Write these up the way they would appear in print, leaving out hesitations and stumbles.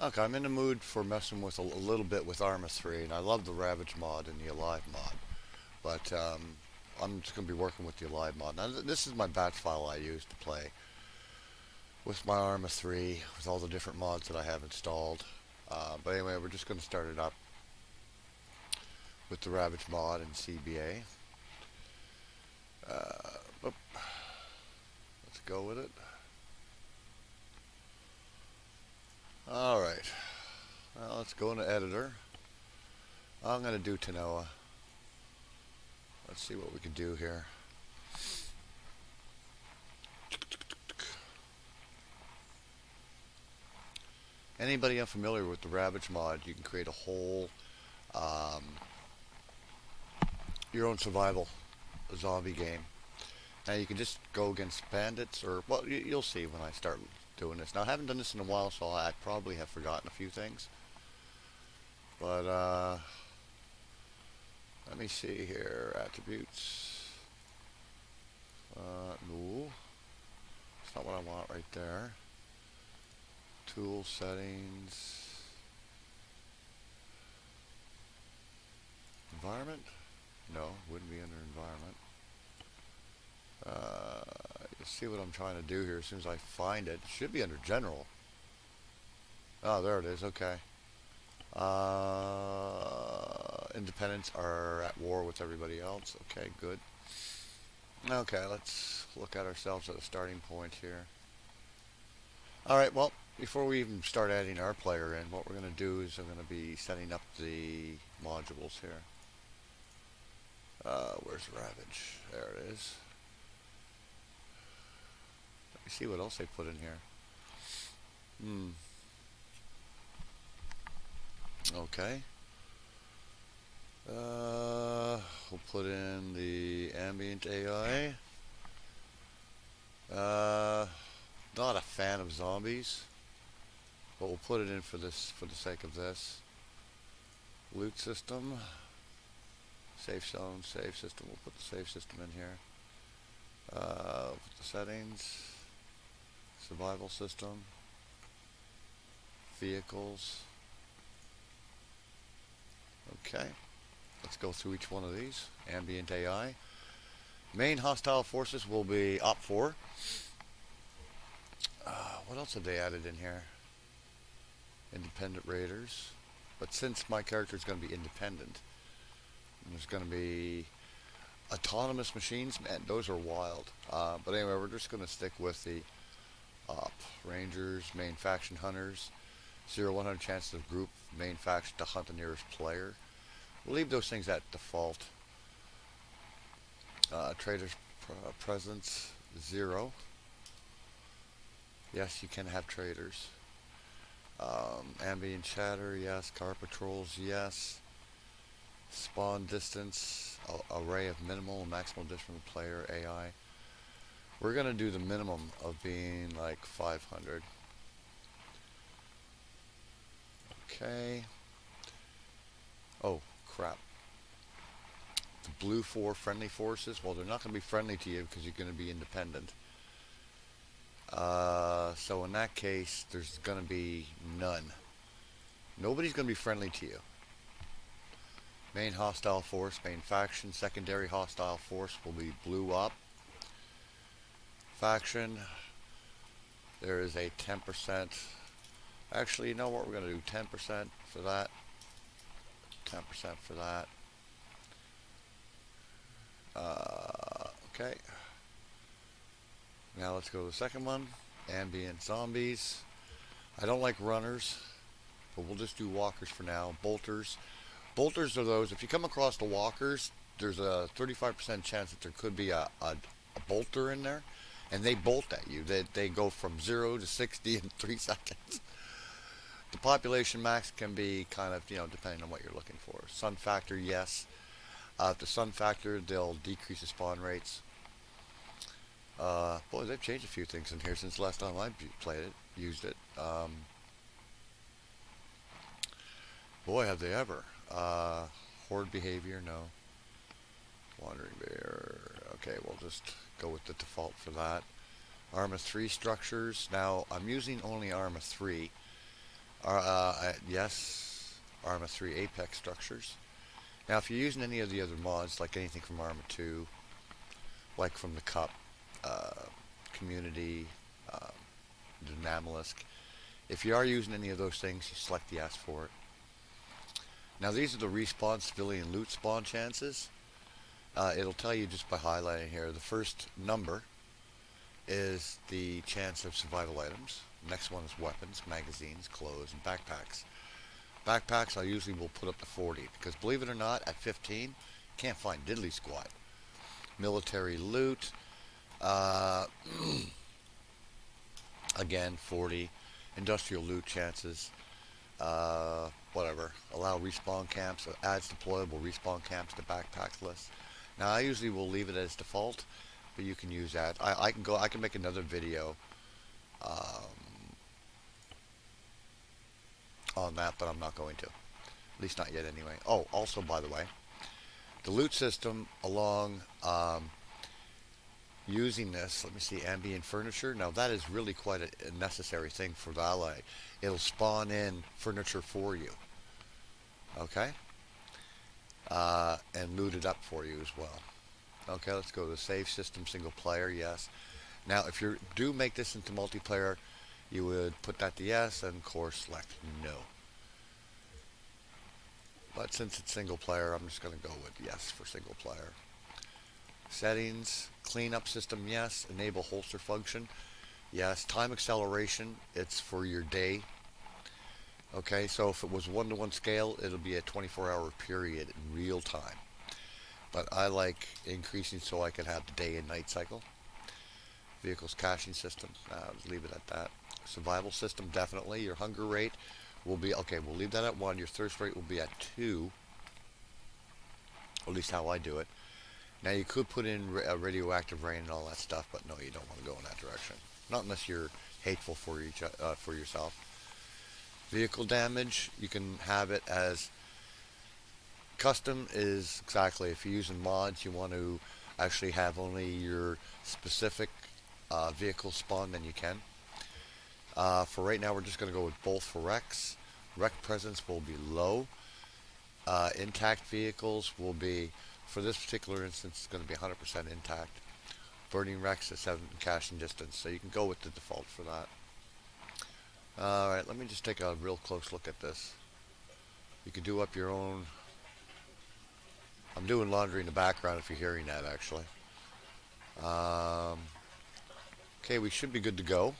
Okay, I'm in the mood for messing with a little bit with ARMA 3, and I love the Ravage mod and the Alive mod. But I'm just going to be working with the Alive mod. Now, this is my batch file I use to play with my ARMA 3, with all the different mods that I have installed. But anyway, we're just going to start it up with the Ravage mod and CBA. Let's go with it. Alright, well, let's go into editor. I'm going to do Tanoa. Let's see what we can do here. Anybody unfamiliar with the Ravage mod, you can create a whole, your own survival zombie game. Now you can just go against bandits, or, well, you'll see when I start doing this. Now I haven't done this in a while, so I probably have forgotten a few things. But, let me see here, attributes. No, it's not what I want right there. Tool settings. Environment? No, wouldn't be under environment. You'll see what I'm trying to do here as soon as I find it. It should be under general. Oh, there it is. Okay. Independents are at war with everybody else. Okay, good. Okay, let's look at ourselves at a starting point here. Alright, well, before we even start adding our player in, what we're going to do is I'm going to be setting up the modules here. Where's Ravage? There it is. Let me see what else they put in here. Okay. We'll put in the Ambient Ai. Not a fan of zombies, but we'll put it in for this, for the sake of this. Loot system. Safe zone, safe system. We'll put the safe system in here. Put the settings. Survival system. Vehicles. Okay. Let's go through each one of these. Ambient Ai. Main hostile forces will be Op 4. What else have they added in here? Independent raiders. But since my character is going to be independent, there's going to be autonomous machines. Man, those are wild. But anyway, we're just going to stick with the Op. Rangers, main faction hunters. 0-100 chances of group main faction to hunt the nearest player. We'll leave those things at default. Traders presence 0. Yes, you can have traders. Ambient chatter, yes. Car patrols, yes. Spawn distance, array of minimal and maximal distance from the player, AI. We're going to do the minimum of being like 500. Okay. Oh, crap. The blue 4 friendly forces, well, they're not going to be friendly to you because you're going to be independent. So in that case, there's going to be none. Nobody's going to be friendly to you. Main hostile force, main faction. Secondary hostile force will be blue up. Faction, there is a 10%. Actually, you know what? We're going to do 10% for that. 10% for that. Okay. Now let's go to the second one. Ambient Zombies. I don't like runners, but we'll just do walkers for now. Bolters. Bolters are those, if you come across the walkers, there's a 35% chance that there could be a bolter in there, and they bolt at you. They go from 0 to 60 in 3 seconds. The population max can be kind of, depending on what you're looking for. Sun factor, yes. The sun factor, they'll decrease the spawn rates. Boy, they've changed a few things in here since the last time I played it, used it. Boy, have they ever. Horde behavior, no. Wandering bear, okay, we'll just go with the default for that. ARMA 3 structures, now I'm using only ARMA 3. Yes, ARMA 3 Apex structures. Now, if you're using any of the other mods, like anything from ARMA 2, like from the Cup, uh, Community, uh, Dynamalisk, if you are using any of those things, you select yes for it. Now, these are the respawn civilian loot spawn chances. It'll tell you just by highlighting here. The first number is the chance of survival items. Next one is weapons, magazines, clothes, and backpacks. Backpacks I usually will put up to 40 because believe it or not, at 15, can't find diddly squat. Military loot, uh, again 40. Industrial loot chances, whatever. Allow respawn camps, adds deployable respawn camps to backpack list. Now I usually will leave it as default, but you can use that. I can make another video on that, but I'm not going to. At least not yet anyway. Oh, also by the way, the loot system along using this, let me see, ambient furniture. Now that is really quite a necessary thing for the ally. It'll spawn in furniture for you. Okay? And loot it up for you as well. Okay, let's go to the save system single player, yes. Now if you do make this into multiplayer, you would put that to yes and of course select no. But since it's single player, I'm just going to go with yes for single player. Settings, cleanup system, yes. Enable holster function, yes. Time acceleration, it's for your day. Okay, so if it was 1-to-1 scale, it'll be a 24-hour period in real time. But I like increasing so I can have the day and night cycle. Vehicles caching system, I'll just leave it at that. Survival system, definitely. Your hunger rate will be, okay, we'll leave that at 1. Your thirst rate will be at 2. At least how I do it. Now you could put in radioactive rain and all that stuff, but no, you don't want to go in that direction. Not unless you're hateful for yourself. Vehicle damage, you can have it as custom is exactly if you're using mods, you want to actually have only your specific vehicle spawn, then you can. For right now, we're just going to go with both for wrecks. Wreck presence will be low. Intact vehicles will be, for this particular instance, it's going to be 100% intact. Burning wrecks at 7 caching distance, so you can go with the default for that. Alright, let me just take a real close look at this. You can do up your own. I'm doing laundry in the background if you're hearing that, actually. Okay, we should be good to go.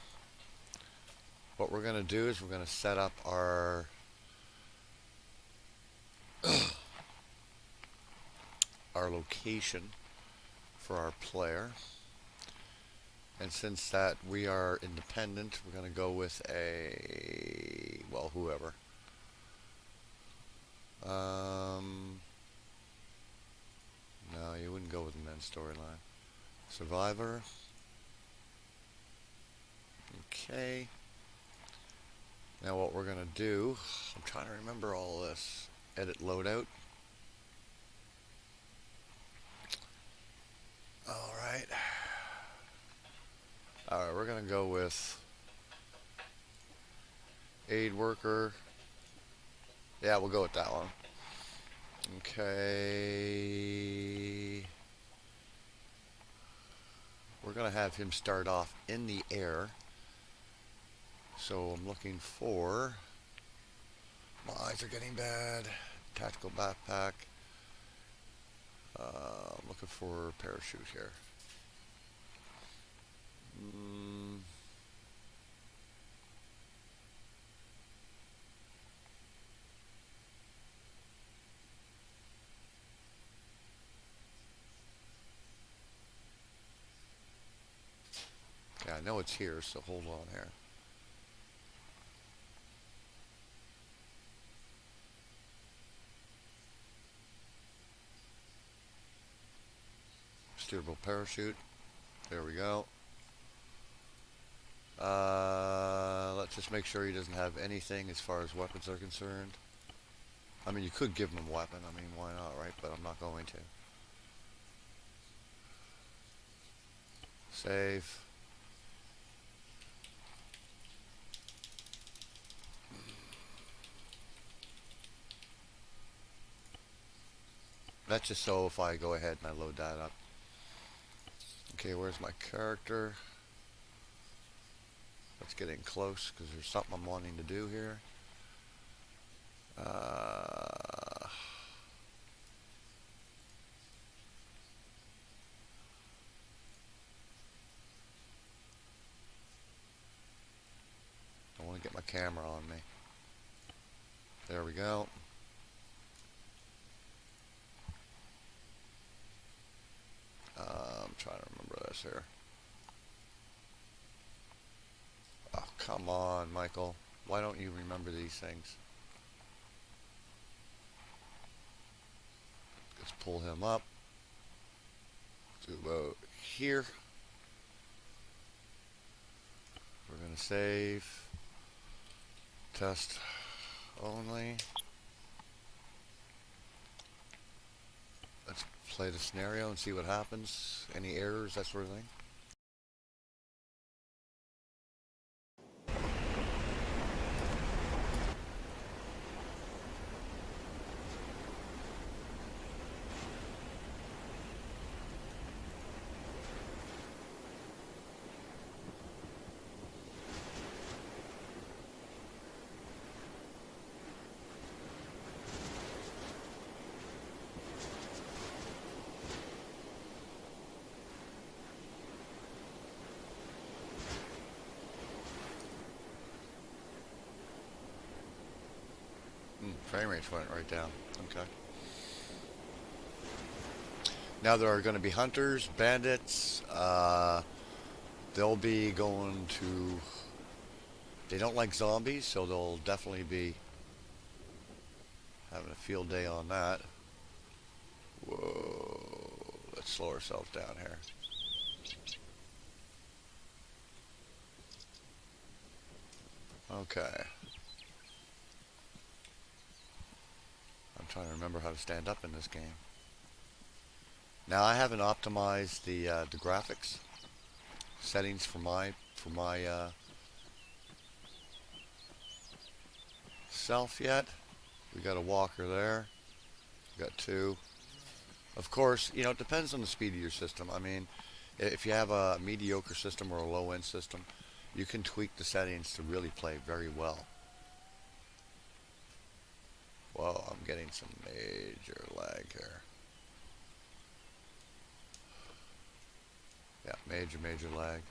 What we're going to do is we're going to set up our our location for our player. And since that we are independent, we're going to go with a, well, whoever. No, you wouldn't go with the men's storyline. Survivor. Okay. Now what we're going to do, I'm trying to remember all this. Edit loadout. Alright. Alright, we're going to go with aid worker. Yeah, we'll go with that one. Okay. We're going to have him start off in the air. So I'm looking for, my eyes are getting bad, tactical backpack. I'm looking for a parachute here. Okay, I know it's here, so hold on here. Steerable parachute. There we go. Let's just make sure he doesn't have anything as far as weapons are concerned. I mean, you could give him a weapon. I mean, why not, right? But I'm not going to. Save. That's just so if I go ahead and I load that up. Okay, where's my character? Let's get in close because there's something I'm wanting to do here. I want to get my camera on me. There we go. I'm trying to remember this here. Oh, come on, Michael. Why don't you remember these things? Let's pull him up to about here. We're going to save. Test only. Let's play the scenario and see what happens. Any errors, that sort of thing. Frame rate went right down. Okay. Now there are going to be hunters, bandits. They'll be going to... They don't like zombies, so they'll definitely be having a field day on that. Whoa. Let's slow ourselves down here. Okay. I'm trying to remember how to stand up in this game. Now I haven't optimized the graphics settings for my self yet. We got a walker there. We got two. Of course, you know, it depends on the speed of your system. I mean, if you have a mediocre system or a low-end system, you can tweak the settings to really play very well. Whoa, I'm getting some major lag here. Yeah, major lag.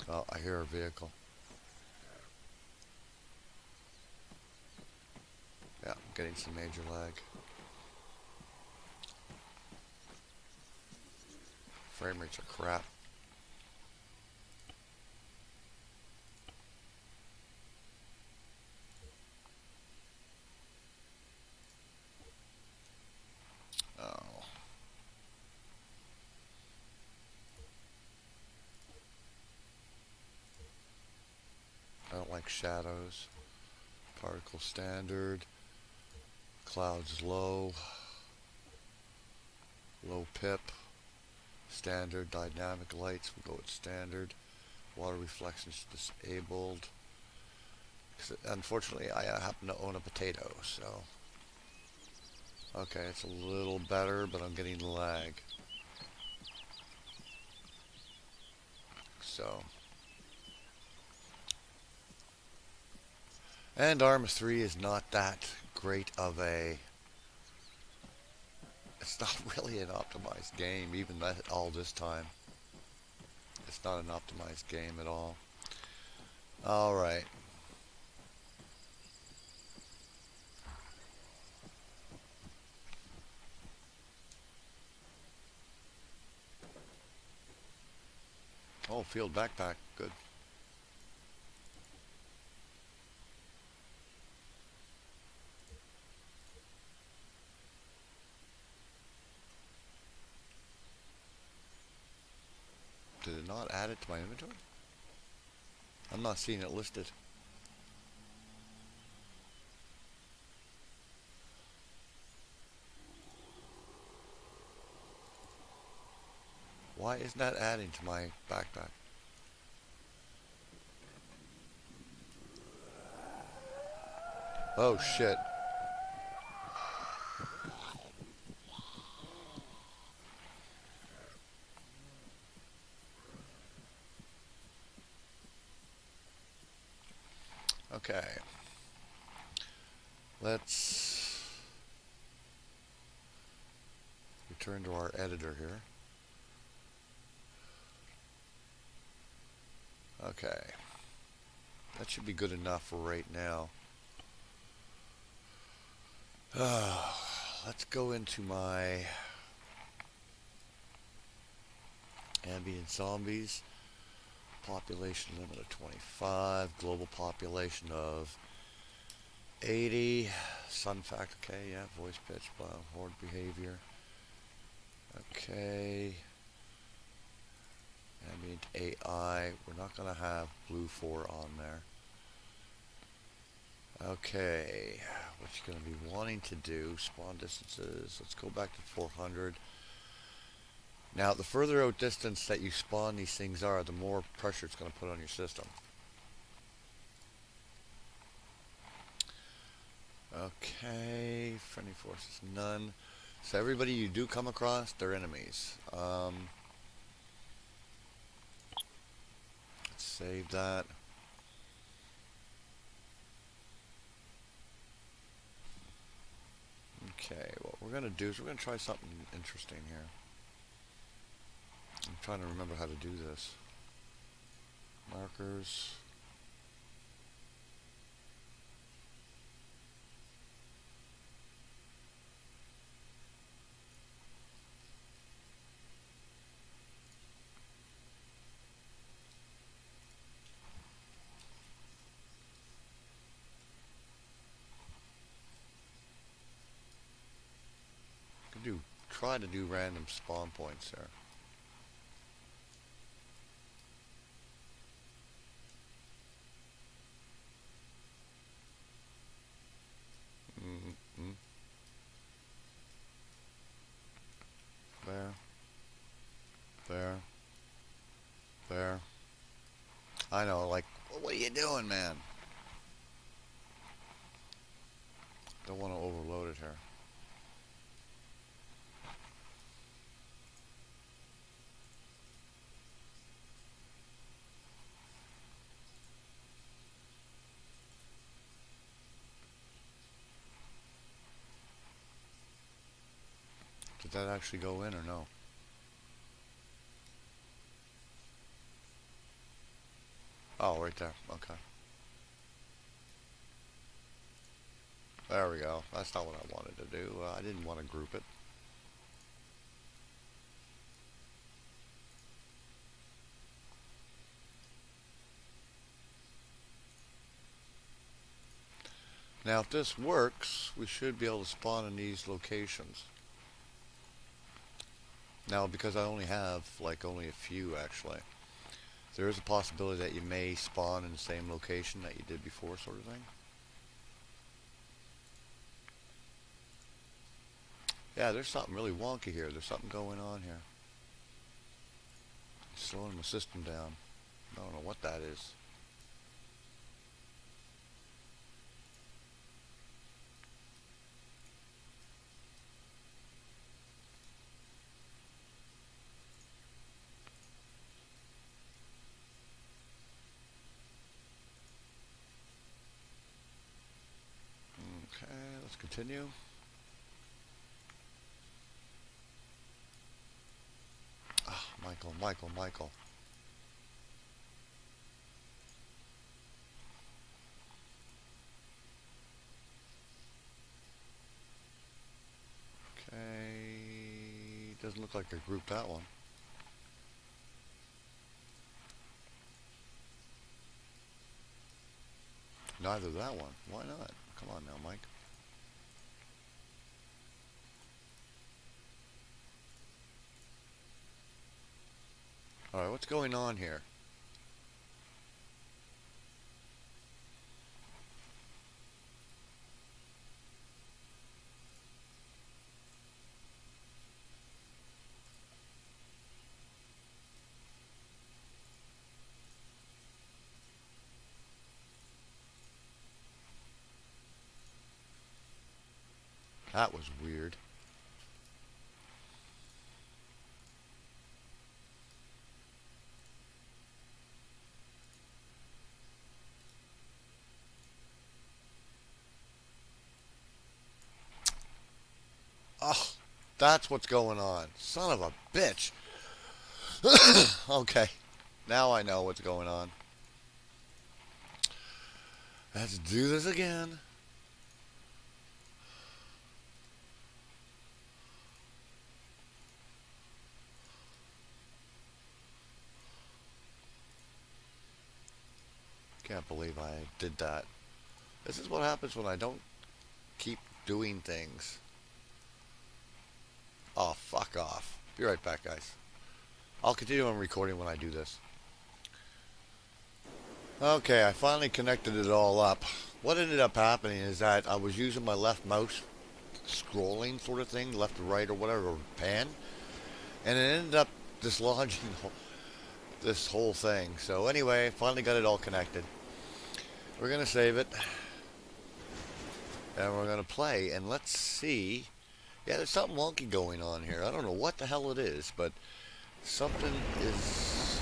Oh, I hear a vehicle. Yeah, I'm getting some major lag. Frame rates are crap. Oh. I don't like shadows. Particle standard. Clouds low. Low pip. Standard. Dynamic lights. We'll go with standard. Water reflections disabled. Unfortunately, I happen to own a potato, so... Okay, it's a little better, but I'm getting lag. So... And ARMA 3 is not that great of a... It's not really an optimized game, even all this time. It's not an optimized game at all. Alright. Oh, field backpack. Good. Did it not add it to my inventory? I'm not seeing it listed. Why isn't that adding to my backpack? Oh shit. Okay. Let's return to our editor here. Okay. That should be good enough for right now. Let's go into my Ambient Zombies. Population limit of 25. Global population of 80. Sun factor, okay, yeah. Voice pitch, horde behavior. Okay. Ambient AI. We're not going to have Blue 4 on there. Okay. What you're going to be wanting to do, spawn distances. Let's go back to 400. Now, the further out distance that you spawn these things are, the more pressure it's going to put on your system. Okay, friendly forces, none. So everybody you do come across, they're enemies. Let's save that. Okay, what we're going to do is we're going to try something interesting here. I'm trying to remember how to do this. Markers. Try to do random spawn points there. There. There. There. I know, like, what are you doing, man? Don't want to overload it here. Did that actually go in or no? Oh, right there. Okay. There we go. That's not what I wanted to do. I didn't want to group it. Now, if this works, we should be able to spawn in these locations. Now, because I only have, like, only a few, actually, there is a possibility that you may spawn in the same location that you did before, sort of thing. Yeah, there's something really wonky here. There's something going on here. It's slowing my system down. I don't know what that is. Okay, let's continue. Ah, Michael. Okay, doesn't look like I grouped that one. Neither that one. Why not? Come on now, Mike. Alright, what's going on here? That was weird. Oh, that's what's going on. Son of a bitch. Okay, now I know what's going on. Let's do this again. Can't believe I did that. This is what happens when I don't keep doing things. Oh, fuck off. Be right back, guys. I'll continue on recording when I do this. Okay, I finally connected it all up. What ended up happening is that I was using my left mouse scrolling sort of thing, left to right or whatever, or pan, and it ended up dislodging this whole thing. So anyway, finally got it all connected. We're going to save it, and we're going to play, and let's see. Yeah, there's something wonky going on here. I don't know what the hell it is, but something is...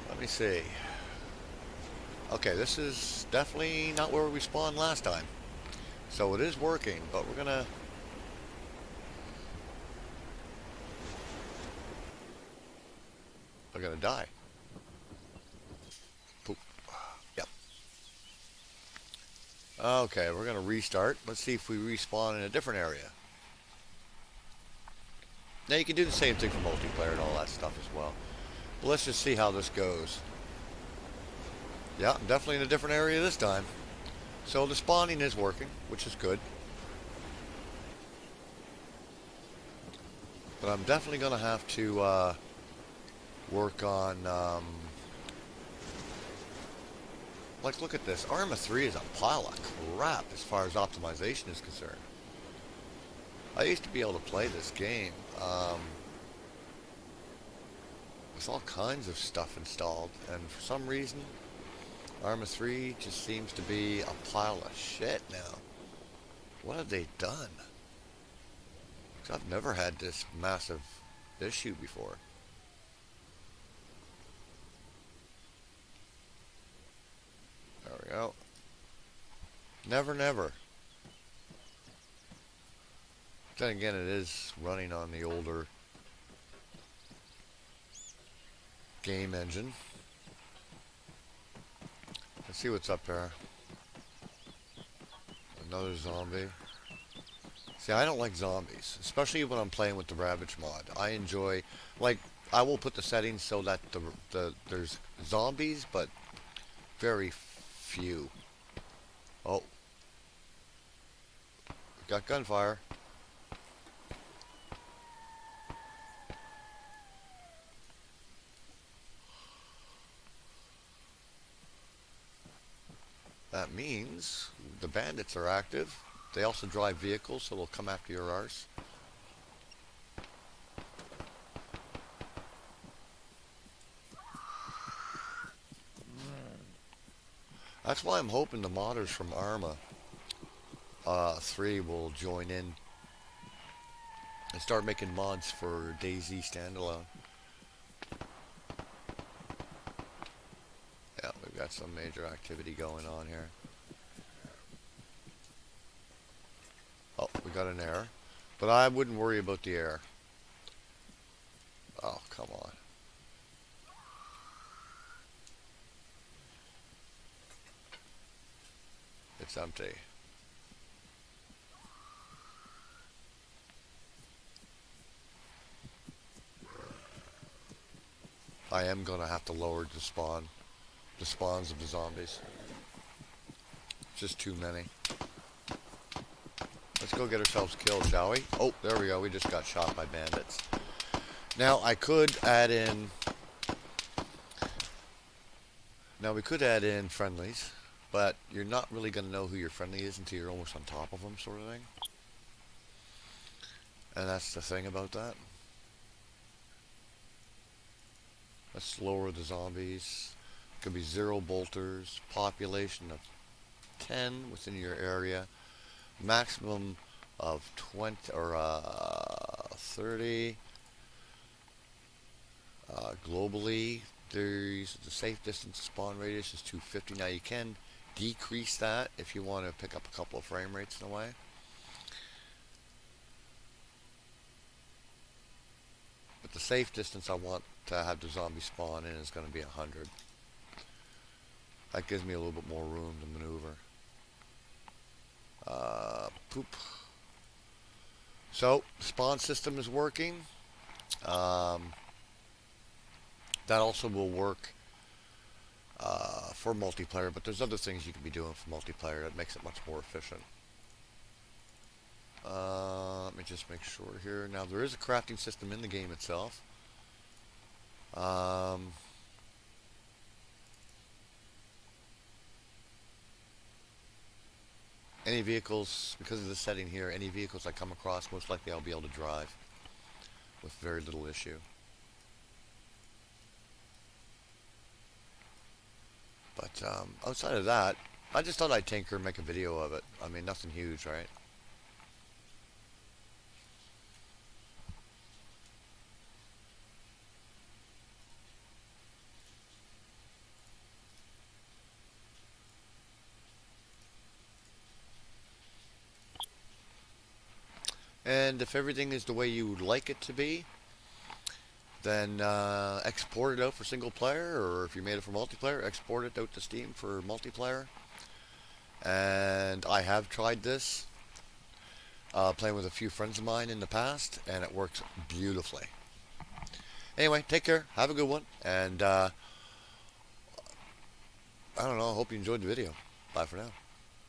Let me see. Okay, this is definitely not where we spawned last time. So it is working, but we're gonna... I'm gonna die. Poop. Yep. Okay, we're gonna restart. Let's see if we respawn in a different area. Now you can do the same thing for multiplayer and all that stuff as well. But let's just see how this goes. Yeah, I'm definitely in a different area this time. So the spawning is working, which is good. But I'm definitely going to have to work on... like, look at this. ARMA 3 is a pile of crap as far as optimization is concerned. I used to be able to play this game with all kinds of stuff installed, and for some reason ARMA 3 just seems to be a pile of shit now. What have they done? 'Cause I've never had this massive issue before. There we go. Never, never. Then again, it is running on the older game engine. Let's see what's up there. Another zombie. See, I don't like zombies, especially when I'm playing with the Ravage mod. I enjoy, like, I will put the settings so that there's zombies, but very few. Oh, got gunfire. That means the bandits are active. They also drive vehicles, so they'll come after your arse. That's why I'm hoping the modders from ARMA 3 will join in and start making mods for DayZ standalone. Yeah, we've got some major activity going on here. Oh, we got an error. But I wouldn't worry about the error. Oh, come on. It's empty. I am going to have to lower the spawns of the zombies. Just too many. Let's go get ourselves killed, shall we? Oh, there we go. We just got shot by bandits. Now, I could add in... Now, we could add in friendlies, but you're not really going to know who your friendly is until you're almost on top of them, sort of thing. And that's the thing about that. Let's lower the zombies. Could be 0 bolters, population of 10 within your area. maximum of 20 or 30 globally. There's the safe distance spawn radius is 250. Now you can decrease that if you want to pick up a couple of frame rates in a way. But the safe distance I want to have the zombie spawn in is going to be 100. That gives me a little bit more room to maneuver. Poop. So, the spawn system is working. That also will work for multiplayer, but there's other things you can be doing for multiplayer that makes it much more efficient. Let me just make sure here. Now, there is a crafting system in the game itself. Any vehicles, because of the setting here, any vehicles I come across, most likely I'll be able to drive with very little issue. But outside of that, I just thought I'd tinker and make a video of it. I mean, nothing huge, right? And if everything is the way you would like it to be, then export it out for single player, or if you made it for multiplayer, export it out to Steam for multiplayer. And I have tried this, playing with a few friends of mine in the past, and it works beautifully. Anyway, take care, have a good one, and I don't know, I hope you enjoyed the video. Bye for now.